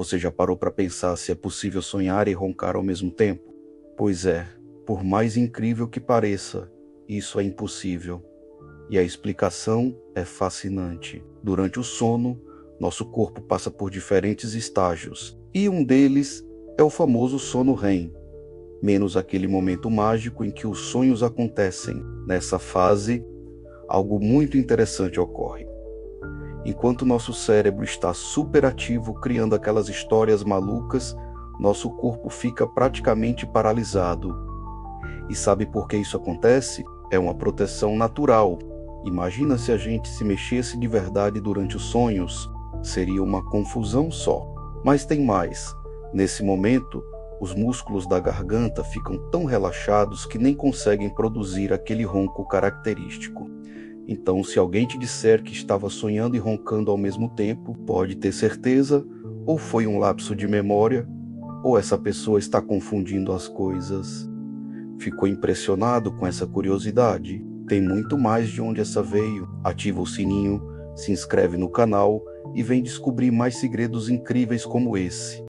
Você já parou para pensar se é possível sonhar e roncar ao mesmo tempo? Pois é, por mais incrível que pareça, isso é impossível. E a explicação é fascinante. Durante o sono, nosso corpo passa por diferentes estágios, e um deles é o famoso sono REM, menos aquele momento mágico em que os sonhos acontecem. Nessa fase, algo muito interessante ocorre. Enquanto nosso cérebro está superativo criando aquelas histórias malucas, nosso corpo fica praticamente paralisado. E sabe por que isso acontece? É uma proteção natural. Imagina se a gente se mexesse de verdade durante os sonhos. Seria uma confusão só. Mas tem mais. Nesse momento, os músculos da garganta ficam tão relaxados que nem conseguem produzir aquele ronco característico. Então, se alguém te disser que estava sonhando e roncando ao mesmo tempo, pode ter certeza, ou foi um lapso de memória, ou essa pessoa está confundindo as coisas. Ficou impressionado com essa curiosidade? Tem muito mais de onde essa veio. Ativa o sininho, se inscreve no canal e vem descobrir mais segredos incríveis como esse.